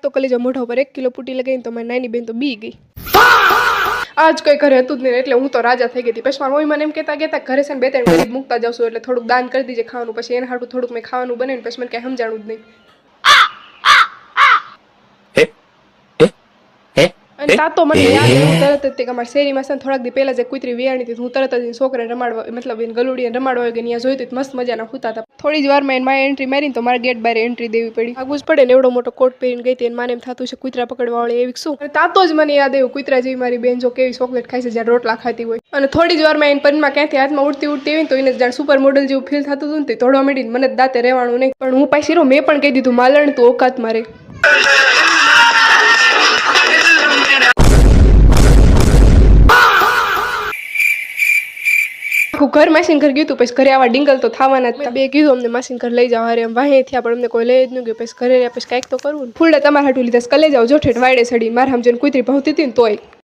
તો કલેજા મોઢા ઉપર 1 કિલો પૂટી લગાવીને તો મારી નાની બેન તો બી ગઈ. આજ કોઈ ઘરે હતું જ નહીં એટલે હું તો રાજા થઈ ગઈ હતી. પછી મારી મમ્મી મને એમ કહેતા ઘરે છે ને 2-3 ગરીબ મૂકતા જાવશું એટલે થોડુંક દાન કરી દીજે ખાવાનું. પછી એના હાટું થોડુંક મેં ખાવાનું બનાવીને પછી મને કાંઈ સમજાણું જ નહીં. અને તાતો મને યાદ હું તરત જ તે અમારી શેરીમાં છે ને થોડાક દી પહેલા જે કૂતરી વિયાણી હતી હું તરત જ છોકરાને રમાડવા મતલબ એને ગલુડીને રમાડવા ગઈ ત્યાં જોયું તો મસ્ત મજાના હુતા હતા. થોડી જ વારમાં એને માએ એન્ટ્રી મારીને તો મારે ગેટ બહાર એન્ટ્રી દેવી પડી. આગું જ પડે ને એવડો મોટો કોટ પહેરીને ગઈ હતી અને માને એમ થતું છે કૂતરા પકડવા વાળી એવી શું. અને તાતો જ મને યાદ આવ્યું કૂતરા જેવી મારી બેન જો કેવી ચોકલેટ ખાય છે જ્યારે રોટલા ખાતી હોય. અને થોડી જ વારમાં એને પનમાં ક્યાંથી હાથમાં ઉડતી એવી તો એને જાણ સુપર મોડલ જેવું ફીલ થતું હતું ને દોડવા માંડીને મને દાંતે રહેવાનું નહીં. પણ હું પાછી મેં પણ કહી દીધું માલણ તું ઓકાત મારે. આખું ઘર માસીન ઘર ગયું હતું પછી ઘરે આવા ડિંગલ તો થવાના જ. બે કીધું અમને માસીન ઘર લઈ જાવ. અરે એમ વાહે થયા પણ અમને કોઈ લઈ જ ન ગયું. પછી ઘરે રહ્યા પછી કાંઈક તો કરવું. ફૂલડા તમારા હાટું લીધા કલે જાવ જો ઠેઠ વાડે સડી મારા સમજીને કૂતરી પહોંચતી હતી ને તોય